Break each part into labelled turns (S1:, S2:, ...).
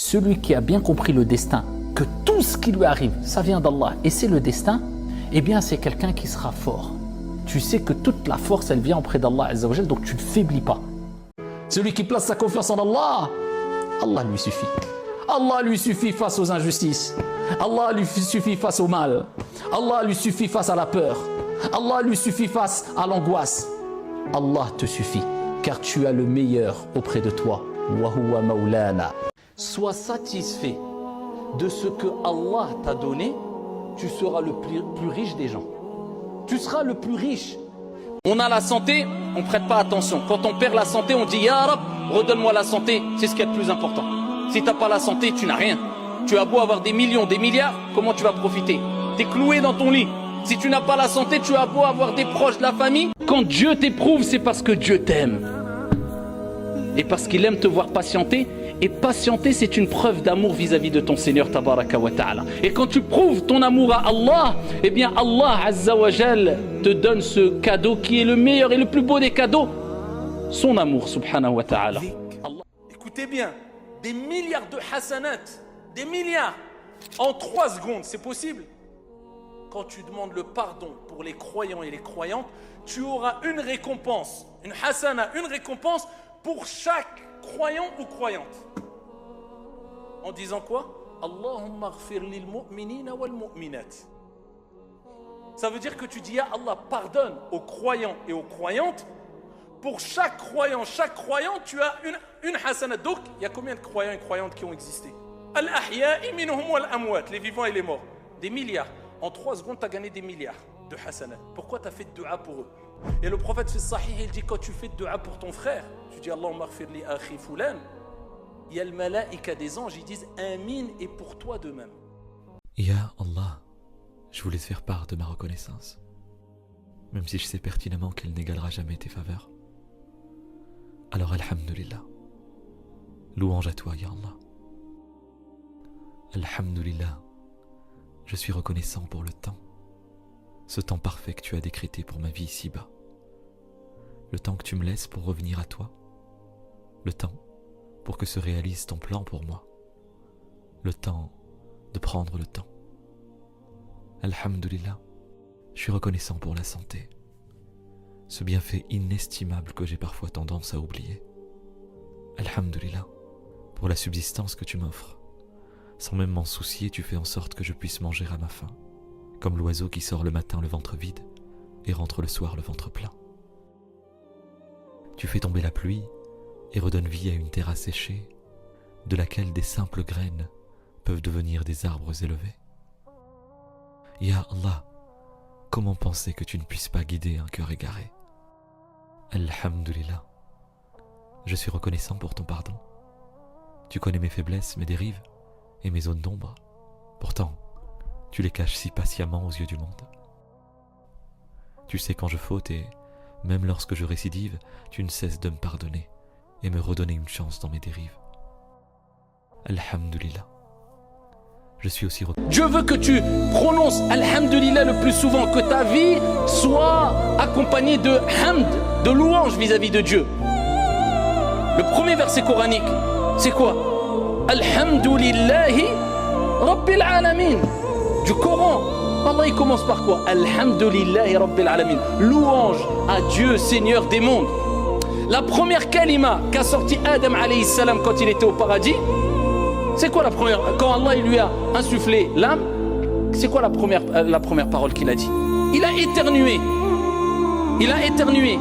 S1: celui qui a bien compris le destin, que tout ce qui lui arrive, ça vient d'Allah et c'est le destin, eh bien c'est quelqu'un qui sera fort. Tu sais que toute la force, elle vient auprès d'Allah Azza wa Jal, donc tu ne faiblis pas. Celui qui place sa confiance en Allah, Allah lui suffit. Allah lui suffit face aux injustices. Allah lui suffit face au mal. Allah lui suffit face à la peur. Allah lui suffit face à l'angoisse. Allah te suffit, car tu as le meilleur auprès de toi. Wa huwa maulana. Sois satisfait de ce que Allah t'a donné, tu seras le plus riche des gens. Tu seras le plus riche. On a la santé, on ne prête pas attention. Quand on perd la santé, on dit « Ya Rab, redonne-moi la santé », c'est ce qui est le plus important. Si tu n'as pas la santé, tu n'as rien. Tu as beau avoir des millions, des milliards, comment tu vas profiter? Tu es cloué dans ton lit. Si tu n'as pas la santé, tu as beau avoir des proches de la famille. Quand Dieu t'éprouve, c'est parce que Dieu t'aime. Et parce qu'il aime te voir patienter. Et patienter, c'est une preuve d'amour vis-à-vis de ton Seigneur Tabaraka wa Ta'ala. Et quand tu prouves ton amour à Allah, eh bien Allah Azza wa Jal te donne ce cadeau qui est le meilleur et le plus beau des cadeaux. Son amour, subhanahu wa ta'ala.
S2: Écoutez bien, des milliards de hasanat, des milliards, en 3 secondes, c'est possible. Quand tu demandes le pardon pour les croyants et les croyantes, tu auras une récompense, une hasana, une récompense pour chaque croyant ou croyante. En disant quoi? Allahumma ghfir lil mu'minina wal mu'minat. Ça veut dire que tu dis, Allah, pardonne aux croyants et aux croyantes. Pour chaque croyant, chaque croyante, tu as une hasana. Donc, il y a combien de croyants et croyantes qui ont existé? Al-ahya'i minhum wal amwat, les vivants et les morts. Des milliards. En 3 secondes, tu as gagné des milliards de hasana. Pourquoi tu as fait de dua pour eux? Et le prophète fait sahih, il dit, quand tu fais de dua pour ton frère, tu dis, Allahumma ghfir li akhi fulan, il y a le malaïka des anges, ils disent, amin, et pour toi de même.
S3: Ya Allah, je voulais te faire part de ma reconnaissance, même si je sais pertinemment qu'elle n'égalera jamais tes faveurs. Alors alhamdulillah, louange à toi Ya Allah. Alhamdulillah, je suis reconnaissant pour le temps, ce temps parfait que tu as décrété pour ma vie ici-bas, le temps que tu me laisses pour revenir à toi, le temps pour que se réalise ton plan pour moi, le temps de prendre le temps. Alhamdulillah, je suis reconnaissant pour la santé, ce bienfait inestimable que j'ai parfois tendance à oublier. Alhamdulillah, pour la subsistance que tu m'offres. Sans même m'en soucier, tu fais en sorte que je puisse manger à ma faim, comme l'oiseau qui sort le matin le ventre vide et rentre le soir le ventre plein. Tu fais tomber la pluie et redonnes vie à une terre asséchée, de laquelle des simples graines peuvent devenir des arbres élevés. Ya Allah, comment penser que tu ne puisses pas guider un cœur égaré? Alhamdulillah, je suis reconnaissant pour ton pardon. Tu connais mes faiblesses, mes dérives et mes zones d'ombre. Pourtant, tu les caches si patiemment aux yeux du monde. Tu sais quand je faute et, même lorsque je récidive, tu ne cesses de me pardonner et me redonner une chance dans mes dérives. Alhamdulillah. Je suis aussi reconnaissant.
S1: Dieu veut que tu prononces Alhamdulillah le plus souvent, que ta vie soit accompagnée de hamd, de louange vis-à-vis de Dieu. Le premier verset coranique, c'est quoi? Alhamdulillahi Rabbil Alamin. Du Coran, Allah il commence par quoi? Alhamdulillahi Rabbil Alamin. Louange à Dieu, Seigneur des mondes. La première kalima qu'a sorti Adam alayhi salam quand il était au paradis, c'est quoi la première? Quand Allah il lui a insufflé l'âme, c'est quoi la première parole qu'il a dit? Il a éternué. Il a éternué.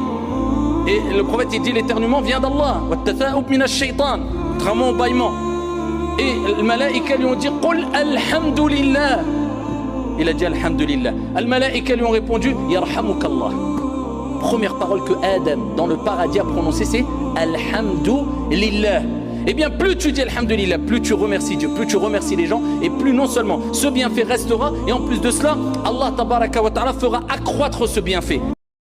S1: Et le prophète il dit l'éternuement vient d'Allah. Contrairement au bâillement. Et les malaïka lui ont dit Qul alhamdulillah. Il a dit alhamdulillah. Les malaïka lui ont répondu Yarhamukallah. Première parole que Adam dans le paradis a prononcée, c'est alhamdulillah. Eh bien, plus tu dis alhamdulillah, plus tu remercies Dieu, plus tu remercies les gens, et plus non seulement ce bienfait restera, et en plus de cela, Allah tabaraka wa ta'ala fera accroître ce bienfait.